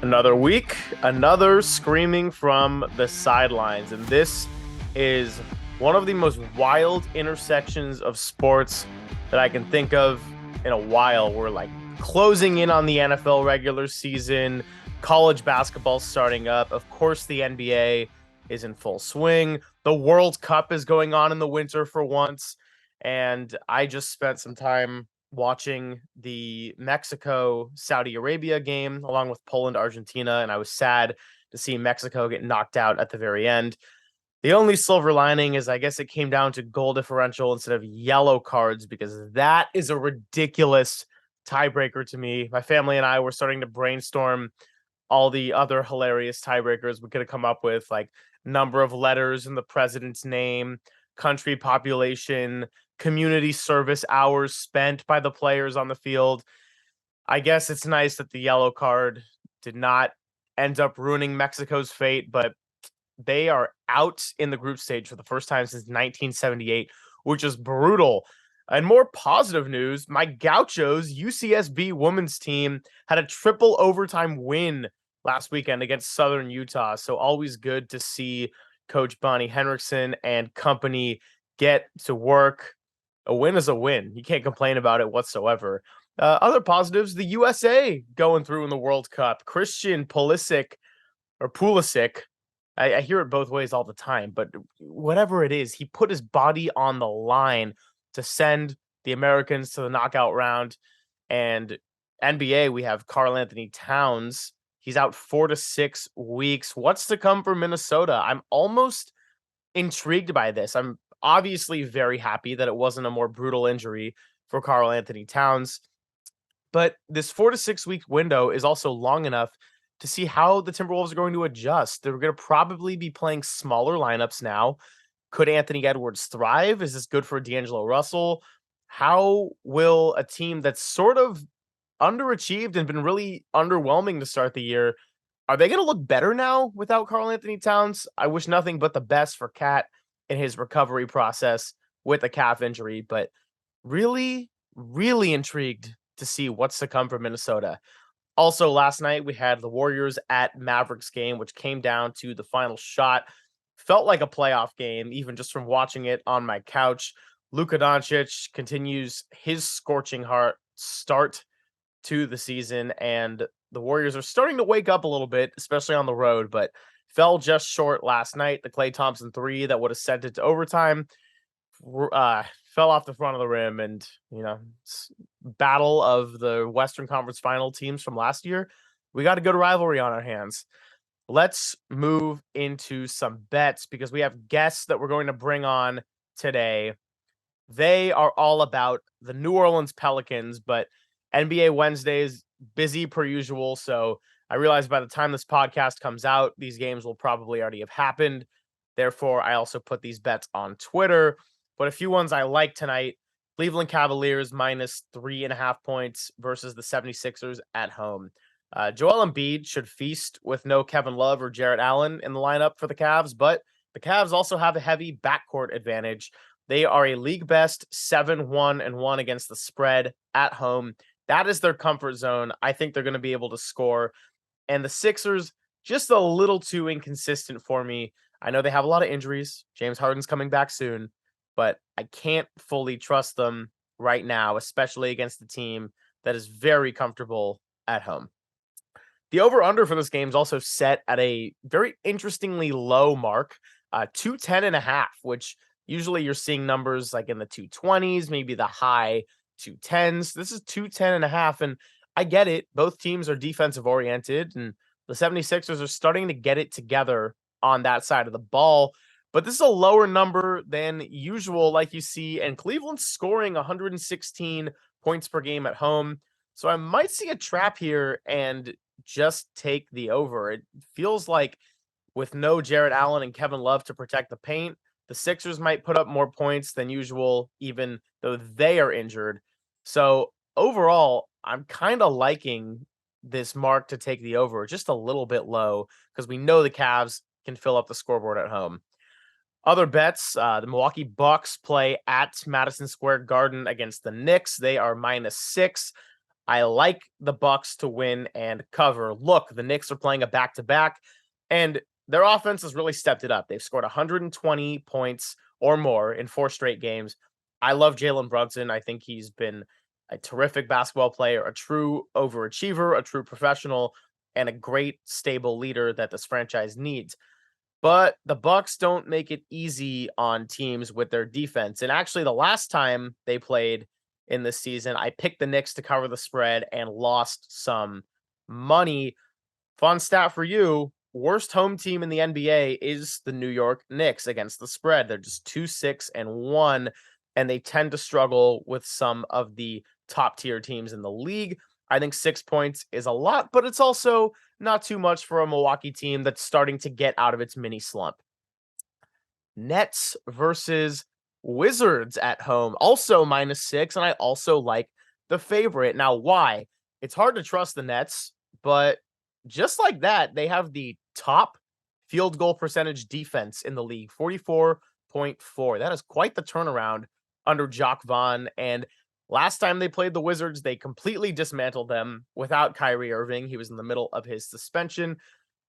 Another week, another screaming from the sidelines. And this is one of the most wild intersections of sports that I can think of in a while. We're like closing in on the NFL regular season, college basketball starting up. Of course, the NBA is in full swing. The World Cup is going on in the winter for once. And I just spent some time watching the Mexico Saudi Arabia game along with Poland Argentina, and I was sad to see Mexico get knocked out at the very end. The only silver lining is I guess it came down to goal differential instead of yellow cards, because that is a ridiculous tiebreaker to me. My family and I were starting to brainstorm all the other hilarious tiebreakers we could have come up with, like number of letters in the president's name, country population, community service hours spent by the players on the field. I guess it's nice that the yellow card did not end up ruining Mexico's fate, but they are out in the group stage for the first time since 1978, which is brutal. And more positive news, my Gauchos UCSB women's team had a triple overtime win last weekend against Southern Utah. So always good to see Coach Bonnie Henriksen and company get to work. A win is a win. You can't complain about it whatsoever. Other positives, the USA going through in the World Cup. Christian Pulisic, or Pulisic, I hear it both ways all the time, but whatever it is, he put his body on the line to send the Americans to the knockout round. And NBA, we have Karl Anthony Towns. He's out 4 to 6 weeks. What's to come for Minnesota? I'm almost intrigued by this. I'm obviously very happy that it wasn't a more brutal injury for Karl Anthony Towns. But this 4 to 6 week window is also long enough to see how the Timberwolves are going to adjust. They're going to probably be playing smaller lineups now. Could Anthony Edwards thrive? Is this good for D'Angelo Russell? How will a team that's sort of underachieved and been really underwhelming to start the year, are they going to look better now without Karl Anthony Towns? I wish nothing but the best for Cat in his recovery process with a calf injury, but really, really intrigued to see what's to come for Minnesota. Also, last night we had the Warriors at Mavericks game, which came down to the final shot. Felt like a playoff game, even just from watching it on my couch. Luka Doncic continues his scorching heart start to the season, and the Warriors are starting to wake up a little bit, especially on the road, but fell just short last night. The Klay Thompson three that would have sent it to overtime fell off the front of the rim, and battle of the Western Conference final teams from last year. We got a good rivalry on our hands. Let's move into some bets because we have guests that we're going to bring on today. They are all about the New Orleans Pelicans, but NBA Wednesday is busy per usual. So I realize by the time this podcast comes out, these games will probably already have happened. Therefore, I also put these bets on Twitter. But a few ones I like tonight. Cleveland Cavaliers minus 3.5 points versus the 76ers at home. Joel Embiid should feast with no Kevin Love or Jarrett Allen in the lineup for the Cavs, but the Cavs also have a heavy backcourt advantage. They are a league best 7-1-1 against the spread at home. That is their comfort zone. I think they're going to be able to score. And the Sixers, just a little too inconsistent for me. I know they have a lot of injuries. James Harden's coming back soon, but I can't fully trust them right now, especially against a team that is very comfortable at home. The over-under for this game is also set at a very interestingly low mark, 210.5, which usually you're seeing numbers like in the 220s, maybe the high 210s. This is 210.5, and I get it. Both teams are defensive oriented, and the 76ers are starting to get it together on that side of the ball. But this is a lower number than usual, like you see, and Cleveland's scoring 116 points per game at home. So I might see a trap here and just take the over. It feels like with no Jarrett Allen and Kevin Love to protect the paint, the Sixers might put up more points than usual, even though they are injured. So overall, I'm kind of liking this mark to take the over, just a little bit low, because we know the Cavs can fill up the scoreboard at home. Other bets, the Milwaukee Bucks play at Madison Square Garden against the Knicks. They are -6. I like the Bucks to win and cover. Look, the Knicks are playing a back-to-back, and their offense has really stepped it up. They've scored 120 points or more in 4 straight games. I love Jalen Brunson. I think he's been a terrific basketball player, a true overachiever, a true professional, and a great stable leader that this franchise needs. But the Bucks don't make it easy on teams with their defense. And actually, the last time they played in this season, I picked the Knicks to cover the spread and lost some money. Fun stat for you: worst home team in the NBA is the New York Knicks against the spread. They're just 2-6-1, and they tend to struggle with some of the top tier teams in the league. I think 6 points is a lot, but it's also not too much for a Milwaukee team that's starting to get out of its mini slump. Nets versus Wizards at home, also -6, and I also like the favorite. Now, why? It's hard to trust the Nets, but just like that, they have the top field goal percentage defense in the league, 44.4. That is quite the turnaround under Jacques Vaughn. And last time they played the Wizards, they completely dismantled them without Kyrie Irving. He was in the middle of his suspension.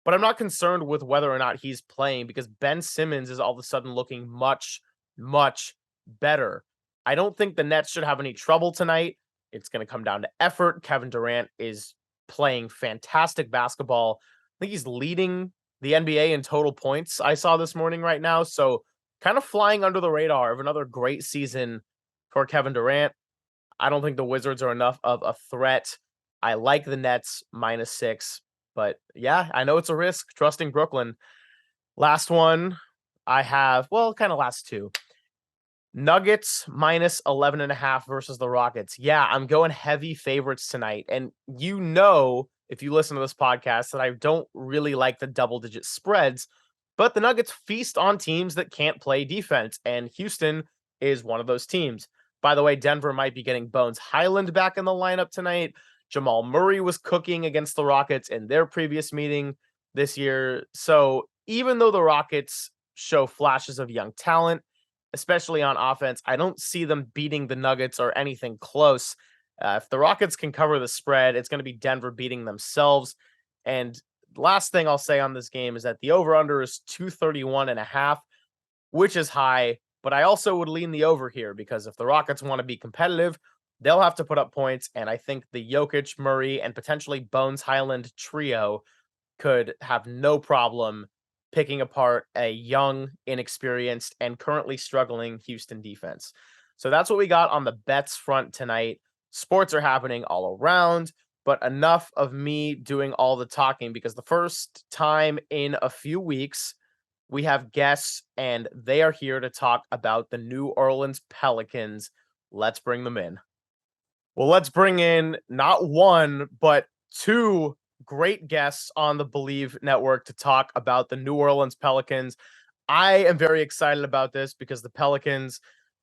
But I'm not concerned with whether or not he's playing because Ben Simmons is all of a sudden looking much, much better. I don't think the Nets should have any trouble tonight. It's going to come down to effort. Kevin Durant is playing fantastic basketball. I think he's leading the NBA in total points, I saw this morning right now. So kind of flying under the radar of another great season for Kevin Durant. I don't think the Wizards are enough of a threat. I like the Nets -6. But yeah, I know it's a risk trusting Brooklyn. Last one I have, well, kind of last two. Nuggets -11.5 versus the Rockets. Yeah, I'm going heavy favorites tonight. And if you listen to this podcast, that I don't really like the double-digit spreads, but the Nuggets feast on teams that can't play defense, and Houston is one of those teams. By the way, Denver might be getting Bones Highland back in the lineup tonight. Jamal Murray was cooking against the Rockets in their previous meeting this year. So even though the Rockets show flashes of young talent, especially on offense, I don't see them beating the Nuggets or anything close. If the Rockets can cover the spread, it's going to be Denver beating themselves. And last thing I'll say on this game is that the over-under is 231.5, which is high, but I also would lean the over here because if the Rockets want to be competitive, they'll have to put up points, and I think the Jokic, Murray, and potentially Bones Highland trio could have no problem picking apart a young, inexperienced, and currently struggling Houston defense. So that's what we got on the bets front tonight. Sports are happening all around, but enough of me doing all the talking because the first time in a few weeks, we have guests, and they are here to talk about the New Orleans Pelicans. Let's bring them in. Well, let's bring in not one, but two great guests on the Believe Network to talk about the New Orleans Pelicans. I am very excited about this because the Pelicans,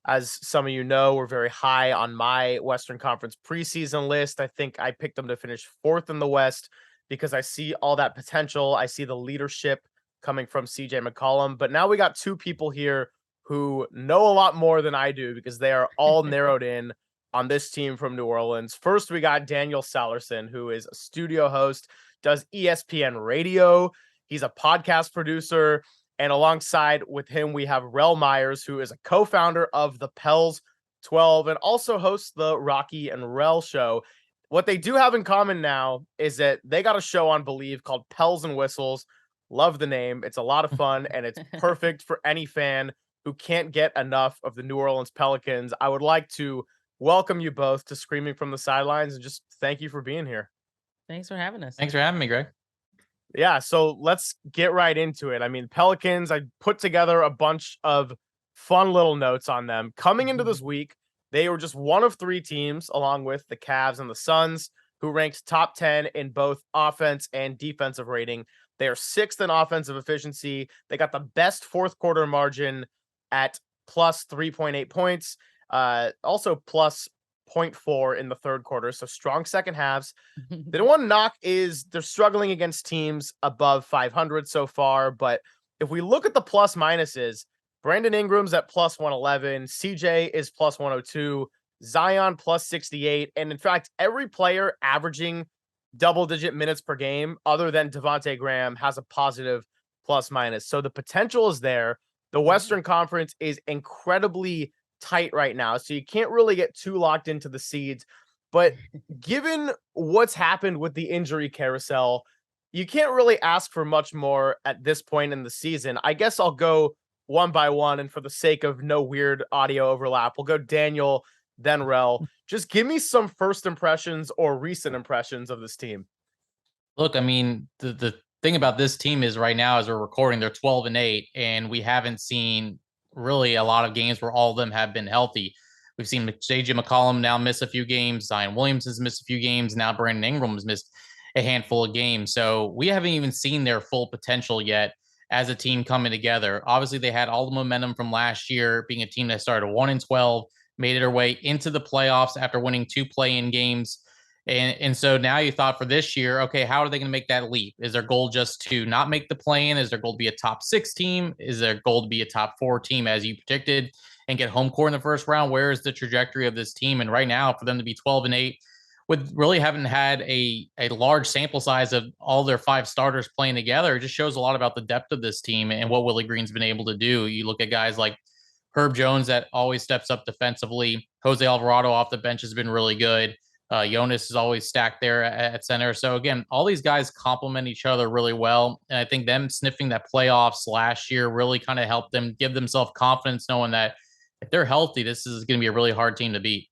as some of you know, were very high on my Western Conference preseason list. I think I picked them to finish 4th in the West because I see all that potential. I see the leadership coming from CJ McCollum. But now we got two people here who know a lot more than I do because they are all narrowed in on this team from New Orleans. First, we got Daniel Sallerson, who is a studio host, does ESPN radio. He's a podcast producer. And alongside with him, we have Rel Myers, who is a co-founder of the Pels 12 and also hosts the Rocky and Rel show. What they do have in common now is that they got a show on Believe called Pels and Whistles. Love the name. It's a lot of fun, and it's perfect for any fan who can't get enough of the New Orleans Pelicans. I would like to welcome you both to Screaming from the Sidelines and just thank you for being here. Thanks for having us. Thanks for having me, Greg. Yeah, so let's get right into it. I mean, Pelicans, I put together a bunch of fun little notes on them. Coming into this week, they were just one of 3 teams, along with the Cavs and the Suns, who ranked top 10 in both offense and defensive rating. They are 6th in offensive efficiency. They got the best fourth quarter margin at plus 3.8 points. Also plus 0.4 in the third quarter. So strong second halves. The one knock is they're struggling against teams above 500 so far. But if we look at the plus minuses, Brandon Ingram's at plus 111. CJ is plus 102. Zion plus 68, and in fact, every player averaging double-digit minutes per game other than Devontae Graham has a positive plus minus. So the potential is there. The Yeah. Western Conference is incredibly tight right now, so you can't really get too locked into the seeds. But given what's happened with the injury carousel, you can't really ask for much more at this point in the season. I guess I'll go one by one, and for the sake of no weird audio overlap, we'll go Daniel, then Rel. Just give me some first impressions or recent impressions of this team. Look, I mean, the thing about this team is right now, as we're recording, they're 12-8, and we haven't seen really a lot of games where all of them have been healthy. We've seen JJ McCollum now miss a few games. Zion Williams has missed a few games. Now Brandon Ingram has missed a handful of games. So we haven't even seen their full potential yet as a team coming together. Obviously, they had all the momentum from last year, being a team that started 1-12, made it their way into the playoffs after winning 2 play-in games. And so now you thought for this year, okay, how are they going to make that leap? Is their goal just to not make the play-in? Is their goal to be a top 6 team? Is their goal to be a top 4 team as you predicted and get home court in the first round? Where is the trajectory of this team? And right now, for them to be 12-8, with really haven't had a large sample size of all their 5 starters playing together, it just shows a lot about the depth of this team and what Willie Green's been able to do. You look at guys like Herb Jones that always steps up defensively. Jose Alvarado off the bench has been really good. Jonas is always stacked there at center. So again, all these guys complement each other really well. And I think them sniffing that playoffs last year really kind of helped them give themselves confidence, knowing that if they're healthy, this is going to be a really hard team to beat.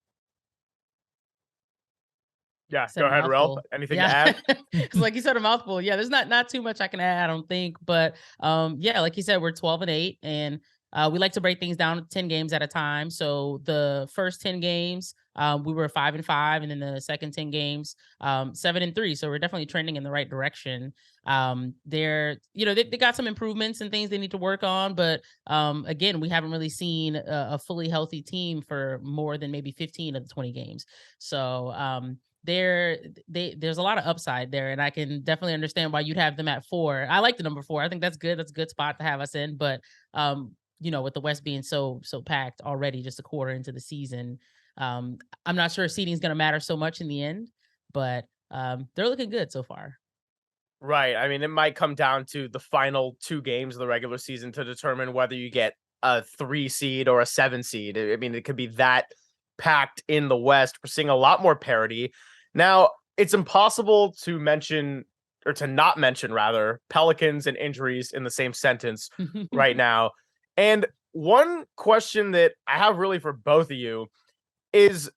Yeah, Said go a ahead, Rel. mouthful. Anything to Yeah. add? It's like you said, a mouthful. Yeah, there's not too much I can add, I don't think. But yeah, like you said, we're 12-8, and we like to break things down to 10 games at a time. So the first 10 games, we were 5-5, and then the second 10 games, 7-3. So we're definitely trending in the right direction. They got some improvements and things they need to work on, but again, we haven't really seen a fully healthy team for more than maybe 15 of the 20 games. So there's a lot of upside there, and I can definitely understand why you'd have them at 4. I like the number 4. I think that's good. That's a good spot to have us in. But with the West being so packed already, just a quarter into the season, I'm not sure seeding is going to matter so much in the end. But they're looking good so far. Right. I mean, it might come down to the final 2 games of the regular season to determine whether you get a 3 seed or a 7 seed. I mean, it could be that packed in the West. We're seeing a lot more parity. Now, it's impossible to mention, or to not mention rather, Pelicans and injuries in the same sentence right now. And one question that I have really for both of you is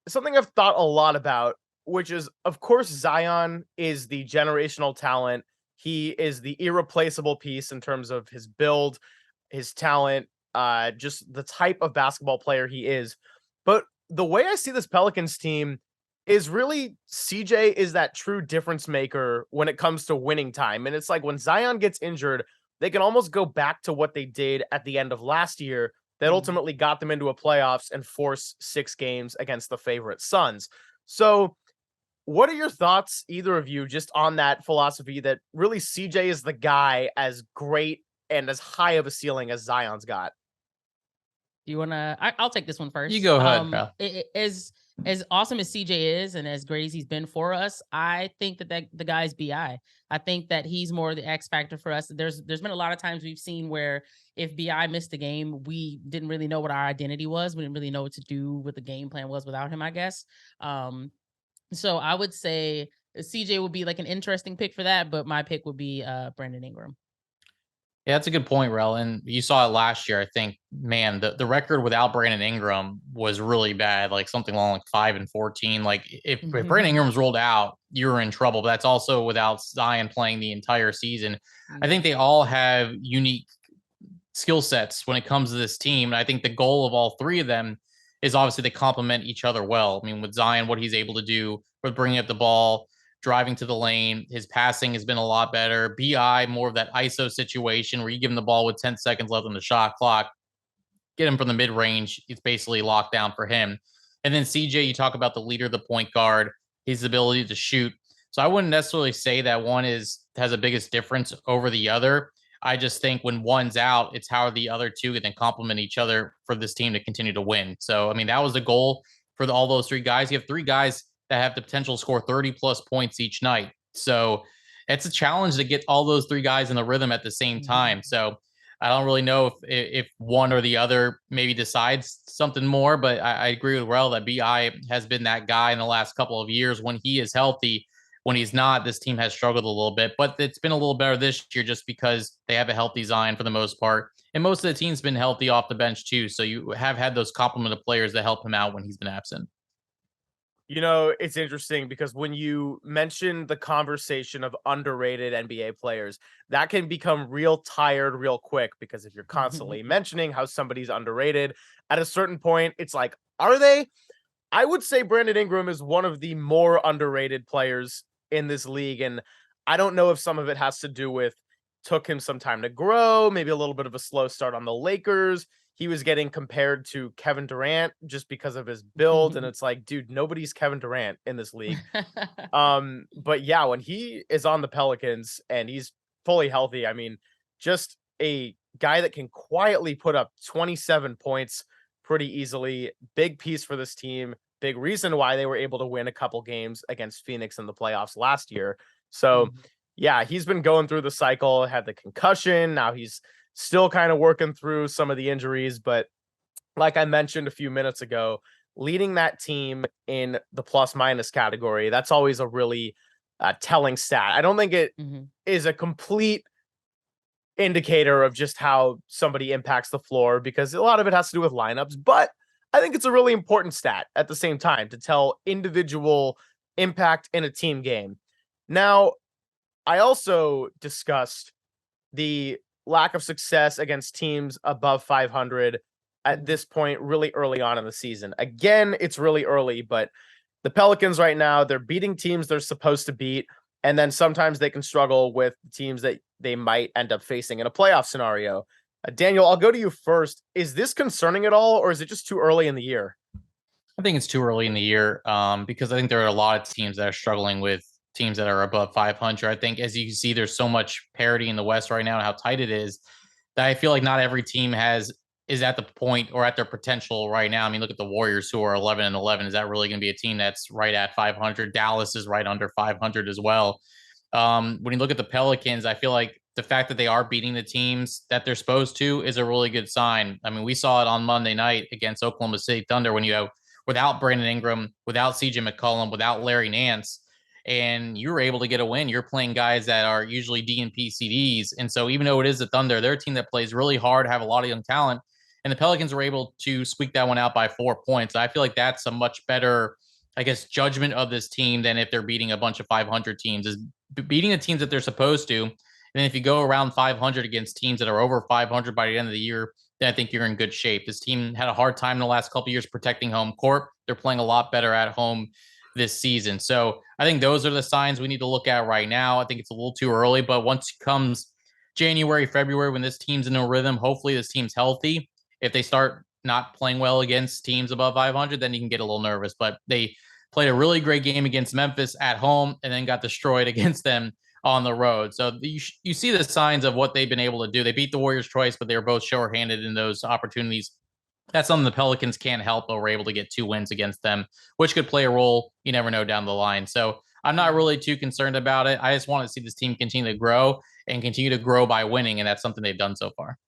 something I've thought a lot about, which is, of course, Zion is the generational talent. He is the irreplaceable piece in terms of his build, his talent, just the type of basketball player he is. But the way I see this Pelicans team is really CJ is that true difference maker when it comes to winning time. And it's like when Zion gets injured, they can almost go back to what they did at the end of last year that ultimately got them into a playoffs and force 6 games against the favorite Suns. So what are your thoughts, either of you, just on that philosophy that really CJ is the guy as great and as high of a ceiling as Zion's got? Do you want to? I'll take this one first. You go ahead, Rel. As awesome as CJ is, and as great as he's been for us, I think that the guy's Bi. I think that he's more the X factor for us. There's been a lot of times we've seen where if Bi missed a game, we didn't really know what our identity was. We didn't really know what to do, what the game plan was without him, I guess. So I would say CJ would be like an interesting pick for that, but my pick would be Brandon Ingram. Yeah, that's a good point, Rel. And you saw it last year. I think, man, the record without Brandon Ingram was really bad, like something along like 5-14. Like if Brandon Ingram's rolled out, you're in trouble. But that's also without Zion playing the entire season. I think they all have unique skill sets when it comes to this team. And I think the goal of all 3 of them is obviously they complement each other well. I mean, with Zion, what he's able to do with bringing up the ball, driving to the lane. His passing has been a lot better. Bi, more of that ISO situation where you give him the ball with 10 seconds left on the shot clock, get him from the mid range. It's basically locked down for him. And then CJ, you talk about the leader, the point guard, his ability to shoot. So I wouldn't necessarily say that one has the biggest difference over the other. I just think when one's out, it's how the other 2 can then complement each other for this team to continue to win. So, I mean, that was the goal for all those three guys. You have three guys that have the potential to score 30 plus points each night. So it's a challenge to get all those three guys in the rhythm at the same time. So I don't really know if one or the other maybe decides something more, but I agree with Rel that BI has been that guy in the last couple of years when he is healthy. When he's not, this team has struggled a little bit, but it's been a little better this year just because they have a healthy Zion for the most part. And most of the team's been healthy off the bench too. So you have had those complement of players that help him out when he's been absent. You know, it's interesting because when you mention the conversation of underrated NBA players, that can become real tired real quick because if you're constantly mentioning how somebody's underrated, at a certain point, it's like, are they? I would say Brandon Ingram is one of the more underrated players in this league. And I don't know if some of it has to do with took him some time to grow, maybe a little bit of a slow start on the Lakers. He was getting compared to Kevin Durant just because of his build. And it's like, dude, nobody's Kevin Durant in this league. But yeah, when he is on the Pelicans and he's fully healthy, I mean, just a guy that can quietly put up 27 points pretty easily. Big piece for this team. Big reason why they were able to win a couple games against Phoenix in the playoffs last year. So, yeah, he's been going through the cycle, had the concussion. Now he's still kind of working through some of the injuries. But like I mentioned a few minutes ago, leading that team in the plus minus category, that's always a really telling stat. I don't think it is a complete indicator of just how somebody impacts the floor because a lot of it has to do with lineups, but I think it's a really important stat at the same time to tell individual impact in a team game. Now, I also discussed the lack of success against teams above 500 at this point really early on in the season. Again, it's really early, but the Pelicans right now, they're beating teams they're supposed to beat. And then sometimes they can struggle with teams that they might end up facing in a playoff scenario. Daniel, I'll go to you first. Is this concerning at all, or is it just too early in the year? I think it's too early in the year because I think there are a lot of teams that are struggling with teams that are above 500. I think, as you can see, there's so much parity in the West right now and how tight it is that I feel like not every team is at the point or at their potential right now. I mean, look at the Warriors who are 11 and 11. Is that really going to be a team that's right at 500? Dallas is right under 500 as well. When you look at the Pelicans, I feel like the fact that they are beating the teams that they're supposed to is a really good sign. I mean, we saw it on Monday night against Oklahoma City Thunder when you have without Brandon Ingram, without CJ McCollum, without Larry Nance, and you were able to get a win. You're playing guys that are usually DNP CDs. And so even though it is the Thunder, they're a team that plays really hard, have a lot of young talent. And the Pelicans were able to squeak that one out by 4 points. I feel like that's a much better, I guess, judgment of this team than if they're beating a bunch of 500 teams, is beating the teams that they're supposed to. And if you go around 500 against teams that are over 500 by the end of the year, then I think you're in good shape. This team had a hard time in the last couple of years protecting home court. They're playing a lot better at home this season. So I think those are the signs we need to look at right now. I think it's a little too early, but once it comes January, February, when this team's in a rhythm, hopefully this team's healthy. If they start not playing well against teams above 500, then you can get a little nervous. But they played a really great game against Memphis at home and then got destroyed against them on the road. So you see the signs of what they've been able to do. They beat the Warriors twice, but they were both short-handed in those opportunities. That's something the Pelicans can't help, but we're able to get 2 wins against them, which could play a role. You never know down the line. So I'm not really too concerned about it. I just want to see this team continue to grow and continue to grow by winning, and that's something they've done so far.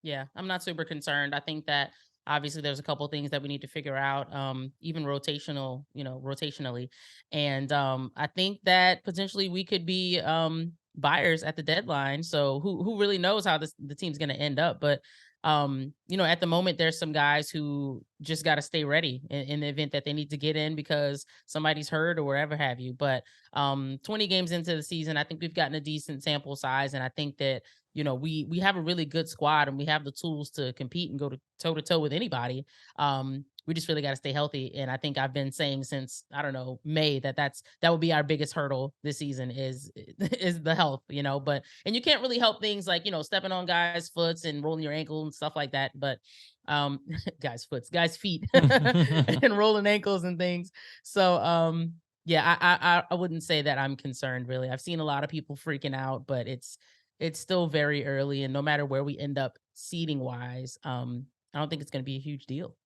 Yeah, I'm not super concerned. I think that obviously there's a couple of things that we need to figure out, even rotationally. And I think that potentially we could be buyers at the deadline. So who really knows how the team's going to end up? But at the moment, there's some guys who just got to stay ready in the event that they need to get in because somebody's hurt or wherever have you. But 20 games into the season, I think we've gotten a decent sample size, and I think that we have a really good squad and we have the tools to compete and go to toe to toe with anybody. We just really got to stay healthy. And I think I've been saying since, I don't know, May that would be our biggest hurdle this season is the health, but, and you can't really help things like, stepping on guys' foots and rolling your ankle and stuff like that. But guys' feet and rolling ankles and things. So, yeah, I wouldn't say that I'm concerned really. I've seen a lot of people freaking out, but it's still very early, and no matter where we end up seeding wise, I don't think it's going to be a huge deal.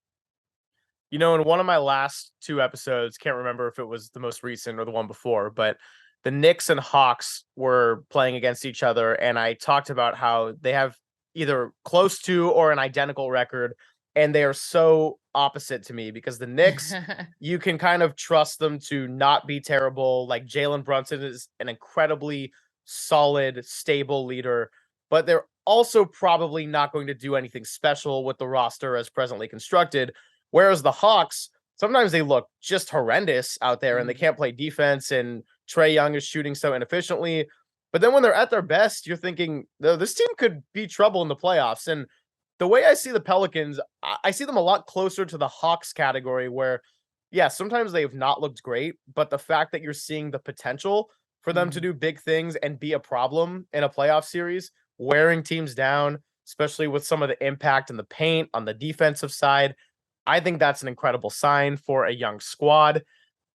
You know, in one of my last 2 episodes, can't remember if it was the most recent or the one before, but the Knicks and Hawks were playing against each other, and I talked about how they have either close to or an identical record, and they are so opposite to me because the Knicks, you can kind of trust them to not be terrible. Like Jalen Brunson is an incredibly solid, stable leader, but they're also probably not going to do anything special with the roster as presently constructed. Whereas the Hawks, sometimes they look just horrendous out there and they can't play defense. And Trae Young is shooting so inefficiently. But then when they're at their best, you're thinking, "No, this team could be trouble in the playoffs." And the way I see the Pelicans, I see them a lot closer to the Hawks category where, yeah, sometimes they have not looked great, but the fact that you're seeing the potential for them to Mhm. do big things and be a problem in a playoff series, wearing teams down, especially with some of the impact in the paint on the defensive side. I think that's an incredible sign for a young squad.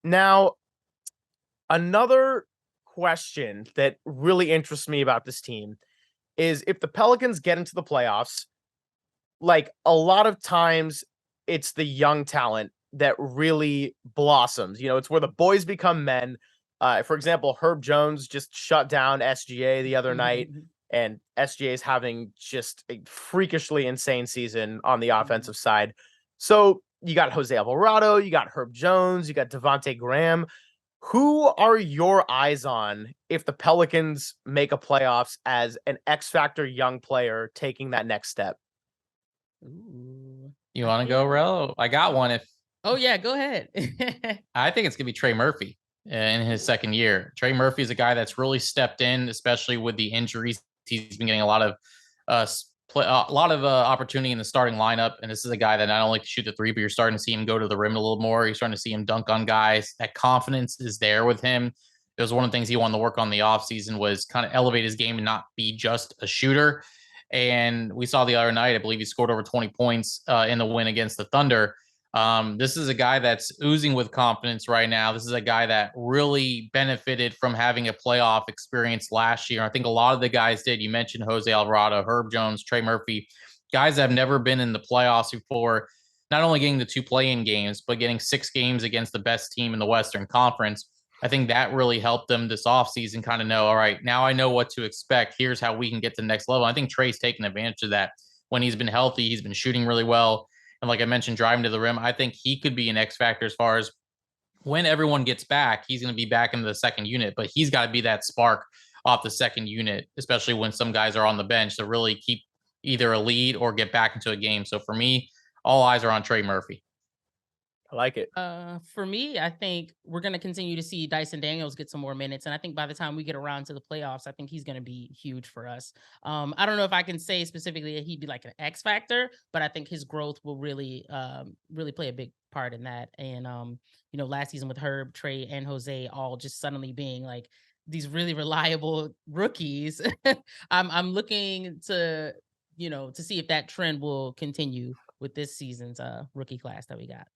Now, another question that really interests me about this team is if the Pelicans get into the playoffs, like a lot of times it's the young talent that really blossoms. You know, it's where the boys become men. For example, Herb Jones just shut down SGA the other night, and SGA is having just a freakishly insane season on the offensive side. So you got Jose Alvarado, you got Herb Jones, you got Devontae Graham. Who are your eyes on if the Pelicans make a playoffs as an X Factor young player taking that next step? Ooh, You I want to go, think. Rel? I got one. If Oh yeah, go ahead. I think it's gonna be Trey Murphy in his second year. Trey Murphy is a guy that's really stepped in, especially with the injuries. He's been getting a lot of opportunity in the starting lineup, and this is a guy that not only can shoot the three, but you're starting to see him go to the rim a little more. You're starting to see him dunk on guys. That confidence is there with him. It was one of the things he wanted to work on the offseason was kind of elevate his game and not be just a shooter. And we saw the other night, I believe he scored over 20 points in the win against the Thunder. This is a guy that's oozing with confidence right now. This is a guy that really benefited from having a playoff experience last year. I think a lot of the guys did. You mentioned Jose Alvarado, Herb Jones, Trey Murphy, guys that have never been in the playoffs before, not only getting the 2 play-in games, but getting 6 games against the best team in the Western Conference. I think that really helped them this offseason kind of know, all right, now I know what to expect. Here's how we can get to the next level. I think Trey's taken advantage of that. When he's been healthy, he's been shooting really well. And like I mentioned, driving to the rim, I think he could be an X factor as far as when everyone gets back, he's going to be back into the second unit, but he's got to be that spark off the second unit, especially when some guys are on the bench to really keep either a lead or get back into a game. So for me, all eyes are on Trey Murphy. I like it. For me, I think we're going to continue to see Dyson Daniels get some more minutes, and I think by the time we get around to the playoffs, I think he's going to be huge for us. I don't know if I can say specifically that he'd be like an X factor, but I think his growth will really, really play a big part in that. And you know, last season with Herb, Trey, and Jose all just suddenly being like these really reliable rookies, I'm looking to to see if that trend will continue with this season's rookie class that we got.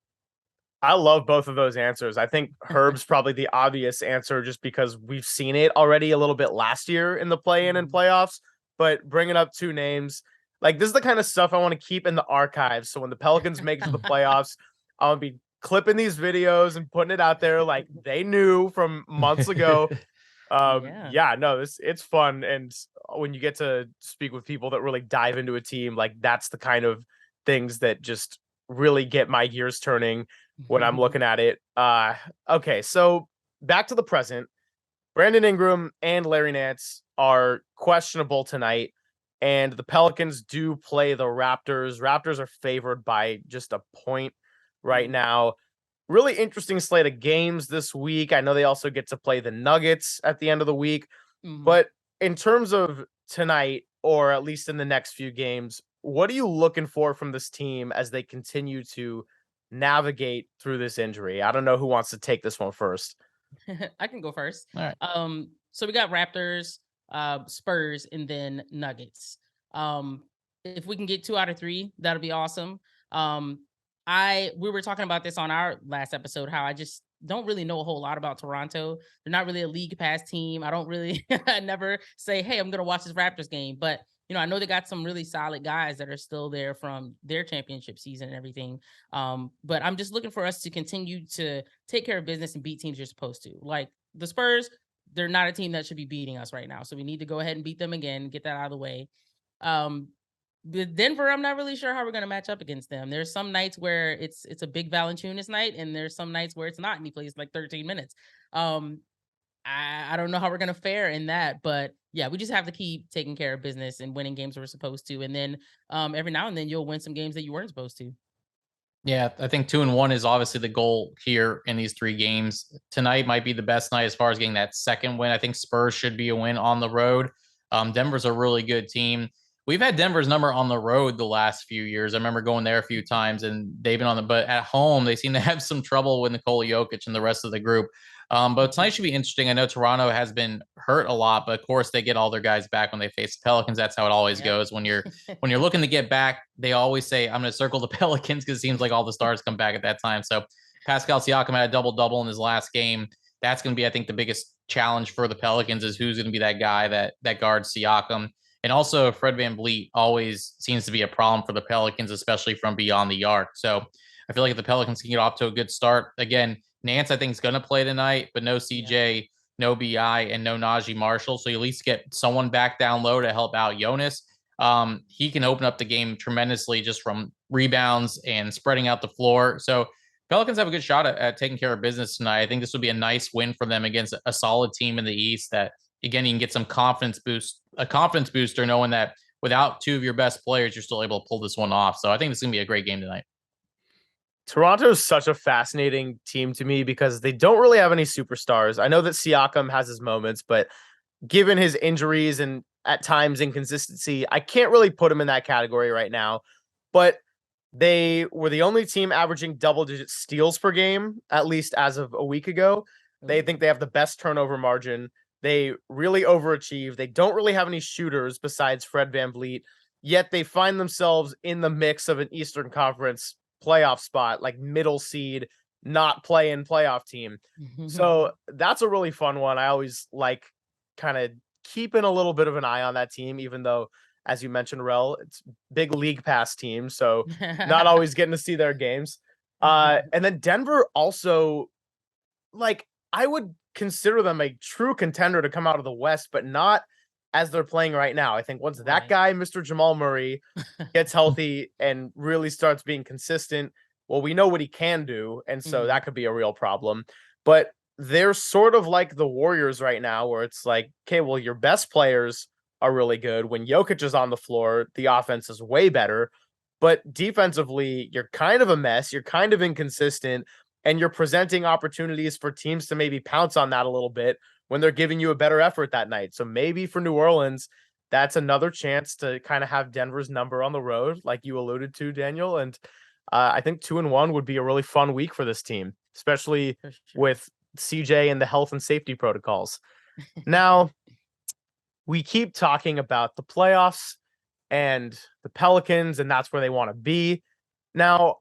I love both of those answers. I think Herb's probably the obvious answer just because we've seen it already a little bit last year in the play-in and playoffs, but bringing up 2 names, like this is the kind of stuff I want to keep in the archives. So when the Pelicans make it to the playoffs, I'll be clipping these videos and putting it out there like they knew from months ago. Yeah. Yeah, no, it's fun. And when you get to speak with people that really dive into a team, like that's the kind of things that just really get my gears turning when I'm looking at it. Okay, so back to the present. Brandon Ingram and Larry Nance are questionable tonight, and the Pelicans do play the Raptors. Raptors are favored by just a point right now. Really interesting slate of games this week. I know they also get to play the Nuggets at the end of the week, Mhm. but in terms of tonight, or at least in the next few games, what are you looking for from this team as they continue to navigate through this injury? I don't know who wants to take this one first. I can go first. All right. So we got Raptors, Spurs, and then Nuggets. If we can get 2 out of 3, that'll be awesome. We were talking about this on our last episode, how I just don't really know a whole lot about Toronto. They're not really a league pass team. I don't really I never say, hey, I'm gonna watch this Raptors game. But I know they got some really solid guys that are still there from their championship season and everything. But I'm just looking for us to continue to take care of business and beat teams you're supposed to. Like the Spurs, they're not a team that should be beating us right now. So we need to go ahead and beat them again, get that out of the way. With Denver, I'm not really sure how we're going to match up against them. There's some nights where it's a big Valanciunas night, and there's some nights where it's not, and he plays like 13 minutes. I don't know how we're going to fare in that, but yeah, we just have to keep taking care of business and winning games we're supposed to. And then every now and then you'll win some games that you weren't supposed to. Yeah, I think 2-1 is obviously the goal here in these 3 games. Tonight might be the best night as far as getting that second win. I think Spurs should be a win on the road. Denver's a really good team. We've had Denver's number on the road the last few years. I remember going there a few times, and they've been on but at home, they seem to have some trouble with Nikola Jokic and the rest of the group. But tonight should be interesting. I know Toronto has been hurt a lot, but of course they get all their guys back when they face the Pelicans. That's how it always goes. When you're looking to get back, they always say, I'm going to circle the Pelicans, because it seems like all the stars come back at that time. So Pascal Siakam had a double-double in his last game. That's going to be, I think, the biggest challenge for the Pelicans is who's going to be that guy that guards Siakam. And also Fred VanVleet always seems to be a problem for the Pelicans, especially from beyond the arc. So I feel like if the Pelicans can get off to a good start, again, Nance, I think, is going to play tonight, but no CJ, no BI, and no Najee Marshall. So you at least get someone back down low to help out Jonas. He can open up the game tremendously just from rebounds and spreading out the floor. So Pelicans have a good shot at taking care of business tonight. I think this would be a nice win for them against a solid team in the East that, again, you can get some confidence booster knowing that without 2 of your best players, you're still able to pull this one off. So I think this is going to be a great game tonight. Toronto is such a fascinating team to me because they don't really have any superstars. I know that Siakam has his moments, but given his injuries and at times inconsistency, I can't really put him in that category right now. But they were the only team averaging double-digit steals per game, at least as of a week ago. They think they have the best turnover margin. They really overachieve. They don't really have any shooters besides Fred VanVleet, yet they find themselves in the mix of an Eastern Conference playoff spot, like middle seed, not playing playoff team. So that's a really fun one. I always like kind of keeping a little bit of an eye on that team, even though, as you mentioned, Rel, it's big league pass team, so not always getting to see their games. And then Denver also, like, I would consider them a true contender to come out of the West, but not as they're playing right now. I think once that guy, Mr. Jamal Murray, gets healthy and really starts being consistent, well, we know what he can do, and so that could be a real problem. But they're sort of like the Warriors right now, where it's like, okay, well, your best players are really good. When Jokic is on the floor, the offense is way better. But defensively, you're kind of a mess. You're kind of inconsistent, and you're presenting opportunities for teams to maybe pounce on that a little bit when they're giving you a better effort that night. So maybe for New Orleans, that's another chance to kind of have Denver's number on the road, like you alluded to, Daniel. And I think 2-1 would be a really fun week for this team, especially with CJ and the health and safety protocols. Now, we keep talking about the playoffs and the Pelicans, and that's where they want to be. Now,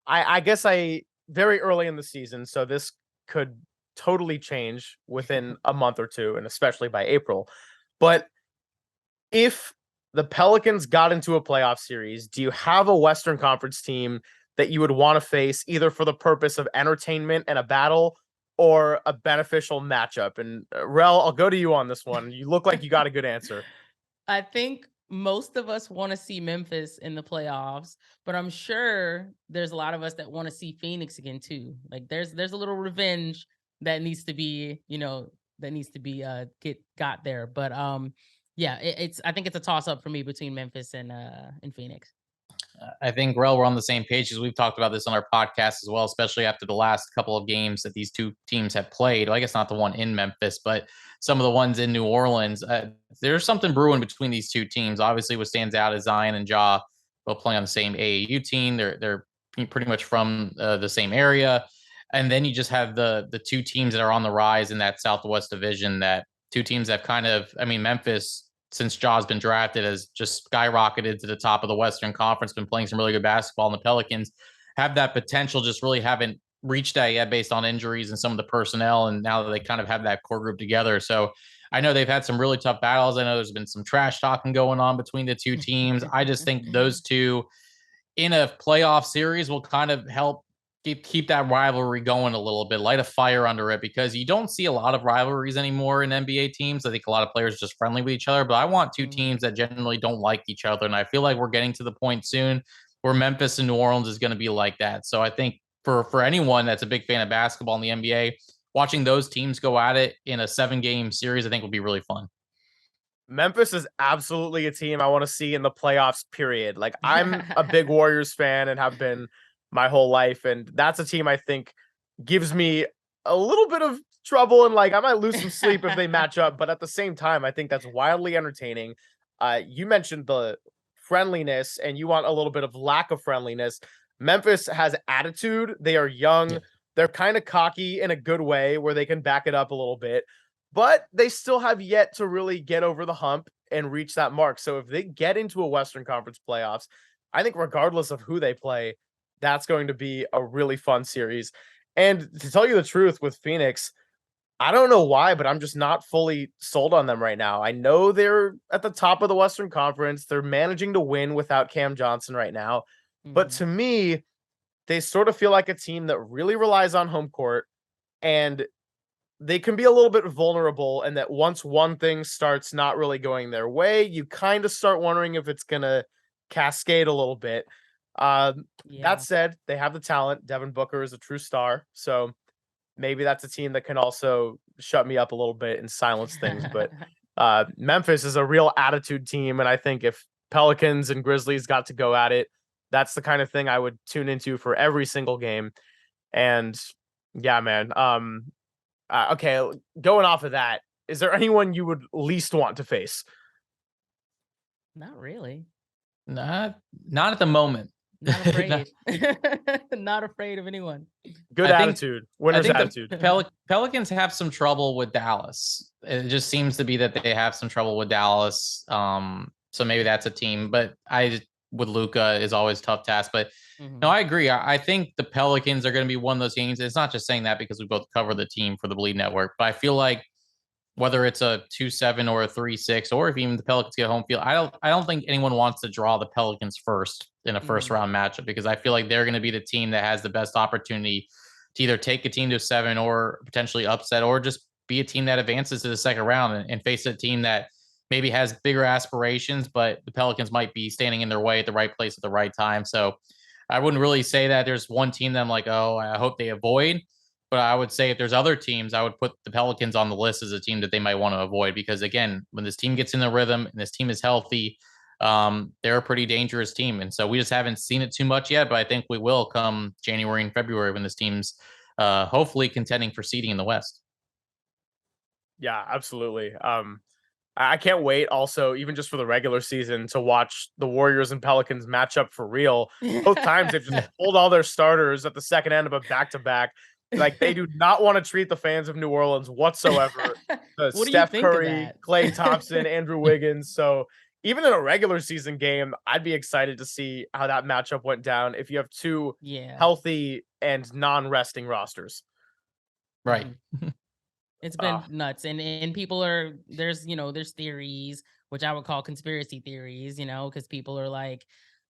I guess very early in the season, so this could totally change within a month or two, and especially by April. But if the Pelicans got into a playoff series, do you have a Western Conference team that you would want to face either for the purpose of entertainment and a battle or a beneficial matchup? And Rel, I'll go to you on this one. You look like you got a good answer. I think most of us want to see Memphis in the playoffs, but I'm sure there's a lot of us that want to see Phoenix again too. Like there's a little revenge that needs to be, got there. But yeah, I think it's a toss up for me between Memphis and Phoenix. I think, Rel, we're on the same page, as we've talked about this on our podcast as well, especially after the last couple of games that these two teams have played. Well, I guess not the one in Memphis, but some of the ones in New Orleans. There's something brewing between these two teams. Obviously, what stands out is Zion and Ja both playing on the same AAU team. They're pretty much from the same area. And then you just have the two teams that are on the rise in that Southwest division, that two teams that kind of, Memphis, since Ja's been drafted, has just skyrocketed to the top of the Western Conference, been playing some really good basketball, and the Pelicans have that potential, just really haven't reached that yet based on injuries and some of the personnel, and now that they kind of have that core group together. So I know they've had some really tough battles. I know there's been some trash talking going on between the two teams. I just think those two in a playoff series will kind of help keep that rivalry going a little bit, light a fire under it, because you don't see a lot of rivalries anymore in NBA teams. I think a lot of players are just friendly with each other, but I want two teams that generally don't like each other. And I feel like we're getting to the point soon where Memphis and New Orleans is going to be like that. So I think for anyone that's a big fan of basketball in the NBA, watching those teams go at it in a 7-game series, I think will be really fun. Memphis is absolutely a team I want to see in the playoffs, period. Like, I'm a big Warriors fan and have been my whole life. And that's a team I think gives me a little bit of trouble. And like, I might lose some sleep if they match up. But at the same time, I think that's wildly entertaining. You mentioned the friendliness and you want a little bit of lack of friendliness. Memphis has attitude. They are young. Yeah. They're kind of cocky in a good way where they can back it up a little bit. But they still have yet to really get over the hump and reach that mark. So if they get into a Western Conference playoffs, I think regardless of who they play, that's going to be a really fun series. And to tell you the truth, with Phoenix, I don't know why, but I'm just not fully sold on them right now. I know they're at the top of the Western Conference. They're managing to win without Cam Johnson right now. But to me, they sort of feel like a team that really relies on home court, and they can be a little bit vulnerable, and that once one thing starts not really going their way, you kind of start wondering if it's going to cascade a little bit. That said, they have the talent. Devin Booker is a true star. So maybe that's a team that can also shut me up a little bit and silence things. But Memphis is a real attitude team. And I think if Pelicans and Grizzlies got to go at it, that's the kind of thing I would tune into for every single game. And yeah, man. Okay, going off of that, is there anyone you would least want to face? Not really. Not at the moment. Not afraid. Not afraid of anyone. Good attitude. Winner's attitude. Pelicans have some trouble with Dallas. It just seems to be that they have some trouble with Dallas. So maybe that's a team. But with Luka is always a tough task. But no, I agree. I think the Pelicans are going to be one of those games. It's not just saying that because we both cover the team for the Bleed Network, but I feel like whether it's a 2-7 or a 3-6, or if even the Pelicans get home field, I don't think anyone wants to draw the Pelicans first in a first round matchup, because I feel like they're going to be the team that has the best opportunity to either take a team to 7 or potentially upset, or just be a team that advances to the second round and face a team that maybe has bigger aspirations, but the Pelicans might be standing in their way at the right place at the right time. So I wouldn't really say that there's one team that I'm like, oh, I hope they avoid. But I would say if there's other teams, I would put the Pelicans on the list as a team that they might want to avoid. Because, again, when this team gets in the rhythm and this team is healthy, they're a pretty dangerous team. And so we just haven't seen it too much yet. But I think we will come January and February when this team's hopefully contending for seeding in the West. Yeah, absolutely. I can't wait also, even just for the regular season, to watch the Warriors and Pelicans match up for real. Both times they've just pulled all their starters at the second end of a back-to-back. Like, they do not want to treat the fans of New Orleans whatsoever. Steph Curry, Klay Thompson, Andrew Wiggins. So even in a regular season game, I'd be excited to see how that matchup went down if you have two healthy and non-resting rosters. Right. It's been nuts. And people are, there's theories, which I would call conspiracy theories, because people are like,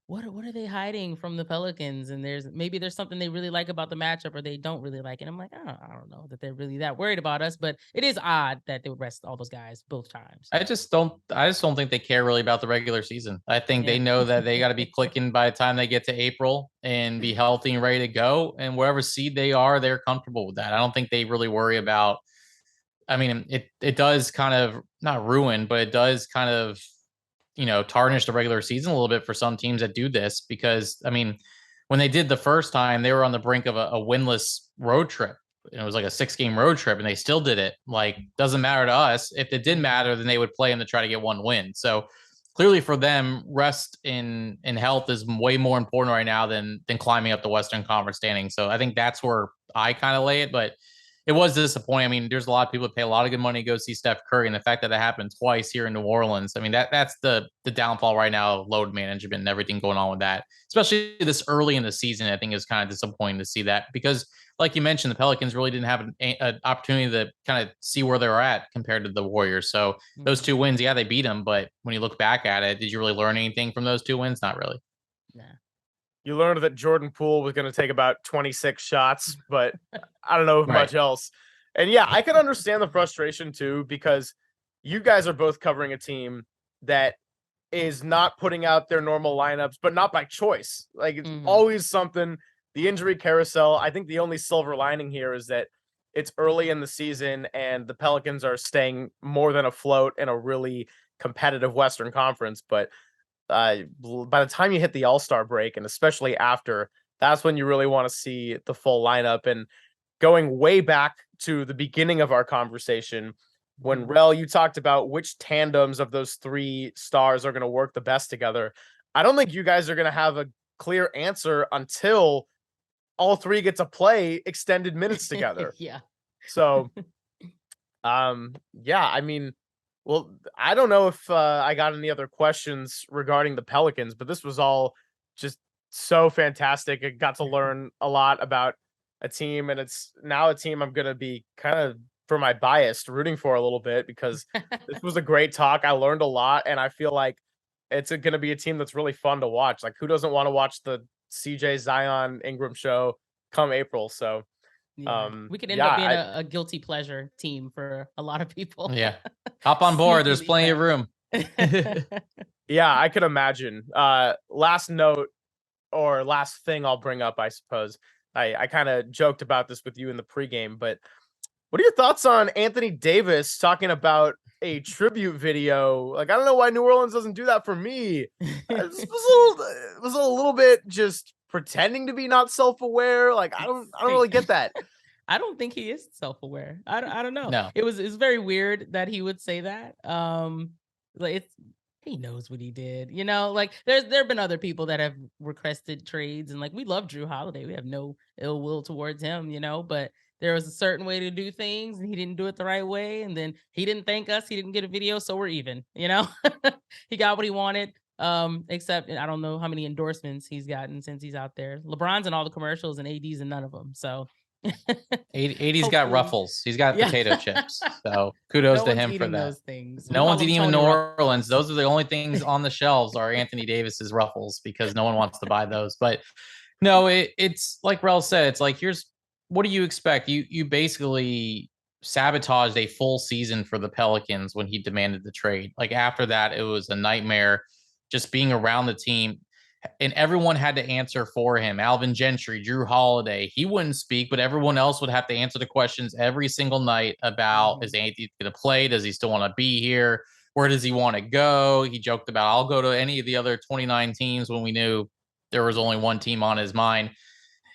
what are they hiding from the Pelicans? And there's something they really like about the matchup, or they don't really like it. I'm like, I don't know that they're really that worried about us, but it is odd that they would rest all those guys both times. I just don't think they care really about the regular season. I think they know that they got to be clicking by the time they get to April and be healthy and ready to go. And wherever seed they are, they're comfortable with that. I don't think they really worry about, I mean, it does kind of not ruin, but it does kind of, tarnish the regular season a little bit for some teams that do this, because, I mean, when they did the first time, they were on the brink of a winless road trip. It was like a 6-game road trip, and they still did it. Like, doesn't matter to us. If it did matter, then they would play them to try to get one win. So clearly for them, rest in health is way more important right now than climbing up the Western Conference standings. So I think that's where I kind of lay it. But it was disappointing. I mean, there's a lot of people that pay a lot of good money to go see Steph Curry, and the fact that it happened twice here in New Orleans, I mean, that's the downfall right now, load management and everything going on with that, especially this early in the season. I think is kind of disappointing to see that because, like you mentioned, the Pelicans really didn't have an opportunity to kind of see where they're at compared to the Warriors. So those 2 wins, yeah, they beat them, but when you look back at it, did you really learn anything from those 2 wins? Not really. Nah. You learned that Jordan Poole was going to take about 26 shots, but I don't know much else. And yeah, I can understand the frustration too, because you guys are both covering a team that is not putting out their normal lineups, but not by choice. Like it's always something. The injury carousel. I think the only silver lining here is that it's early in the season and the Pelicans are staying more than afloat in a really competitive Western Conference. But by the time you hit the All-Star break, and especially after, that's when you really want to see the full lineup. And going way back to the beginning of our conversation, when Rel, you talked about which tandems of those 3 stars are going to work the best together. I don't think you guys are going to have a clear answer until all 3 get to play extended minutes together. Yeah. So, yeah, I mean, well, I don't know if I got any other questions regarding the Pelicans, but this was all just so fantastic. I got to learn a lot about a team, and it's now a team I'm going to be kind of, for my bias, rooting for a little bit because this was a great talk. I learned a lot, and I feel like it's going to be a team that's really fun to watch. Like, who doesn't want to watch the CJ Zion Ingram show come April? So, we could end up being a guilty pleasure team for a lot of people. Yeah. Hop on board. There's plenty of room. Yeah, I could imagine. Last note or last thing I'll bring up, I suppose. I kind of joked about this with you in the pregame, but what are your thoughts on Anthony Davis talking about a tribute video? Like, I don't know why New Orleans doesn't do that for me. It was a little bit just pretending to be not self-aware. Like, I don't really get that. I don't think he is self-aware. I don't know. No. It's very weird that he would say that. Like he knows what he did. You know, like there have been other people that have requested trades, and like we love Drew Holiday. We have no ill will towards him, you know, but there was a certain way to do things and he didn't do it the right way. And then he didn't thank us. He didn't get a video. So we're even, you know, he got what he wanted. Except I don't know how many endorsements he's gotten since he's out there. LeBron's in all the commercials and AD's in none of them. So 80's got ruffles. He's got potato chips. So kudos to him for that. Those things. No one's eating in New Orleans. Those are the only things on the shelves are Anthony Davis's ruffles because no one wants to buy those. But no, it's like Rel said, it's like, what do you expect? You basically sabotaged a full season for the Pelicans when he demanded the trade. Like after that, it was a nightmare just being around the team. And everyone had to answer for him. Alvin Gentry, Drew Holiday. He wouldn't speak, but everyone else would have to answer the questions every single night about is Anthony going to play? Does he still want to be here? Where does he want to go? He joked about, I'll go to any of the other 29 teams when we knew there was only one team on his mind.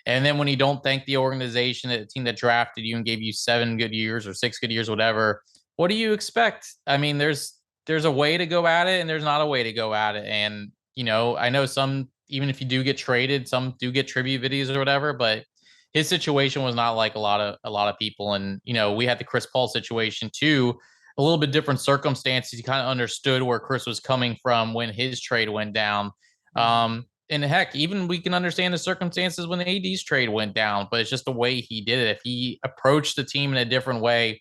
And then when you don't thank the organization, the team that drafted you and gave you 7 good years or 6 good years, whatever, what do you expect? I mean, there's a way to go at it and there's not a way to go at it. And you know, I know some, even if you do get traded, some do get tribute videos or whatever, but his situation was not like a lot of people. And, you know, we had the Chris Paul situation too, a little bit different circumstances. You kind of understood where Chris was coming from when his trade went down. And heck, even we can understand the circumstances when the AD's trade went down, but it's just the way he did it. If he approached the team in a different way,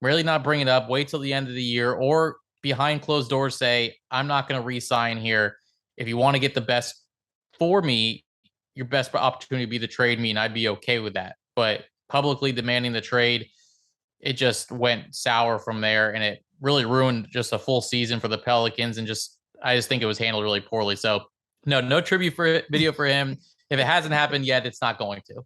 really not bring it up, wait till the end of the year, or behind closed doors say, I'm not going to re-sign here. If you want to get the best for me, your best opportunity would be to trade me, and I'd be okay with that. But publicly demanding the trade, it just went sour from there, and it really ruined just a full season for the Pelicans. And I just think it was handled really poorly. So no tribute video for him. If it hasn't happened yet, it's not going to.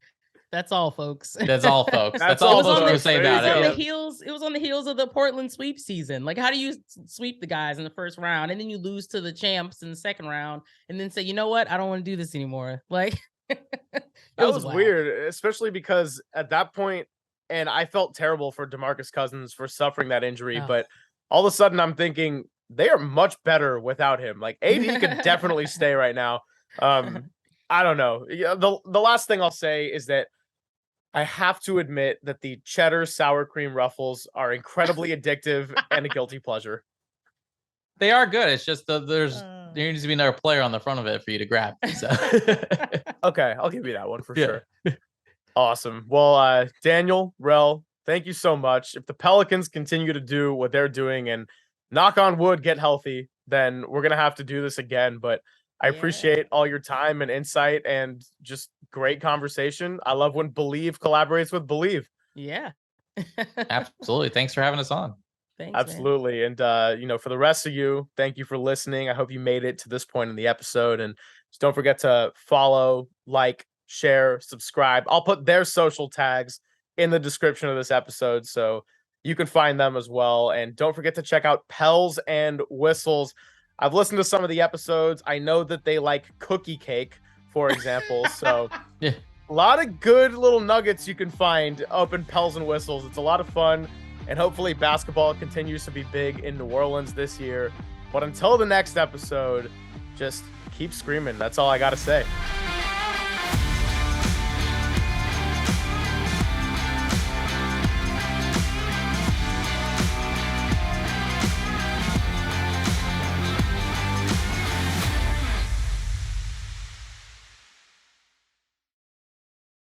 That's all, folks. That's all, folks. That's all I'm supposed to say about it. It was on the heels of the Portland sweep season. Like, how do you sweep the guys in the first round and then you lose to the champs in the second round and then say, you know what? I don't want to do this anymore. Like, that was weird, especially because at that point, and I felt terrible for DeMarcus Cousins for suffering that injury, but all of a sudden I'm thinking they are much better without him. Like, AD could definitely stay right now. I don't know. The last thing I'll say is that I have to admit that the cheddar sour cream ruffles are incredibly addictive and a guilty pleasure. They are good. It's just there needs to be another player on the front of it for you to grab. So. Okay, I'll give you that one for sure. Awesome. Well, Daniel, Rel, thank you so much. If the Pelicans continue to do what they're doing and knock on wood, get healthy, then we're going to have to do this again. But I appreciate all your time and insight and just great conversation. I love when Believe collaborates with Believe. Yeah. Absolutely. Thanks for having us on. Thanks, absolutely. Man. And, for the rest of you, thank you for listening. I hope you made it to this point in the episode. And just don't forget to follow, like, share, subscribe. I'll put their social tags in the description of this episode so you can find them as well. And don't forget to check out Pels and Whistles. I've listened to some of the episodes. I know that they like cookie cake, for example. So yeah. A lot of good little nuggets you can find up in Pels and Whistles. It's a lot of fun. And hopefully basketball continues to be big in New Orleans this year. But until the next episode, just keep screaming. That's all I got to say.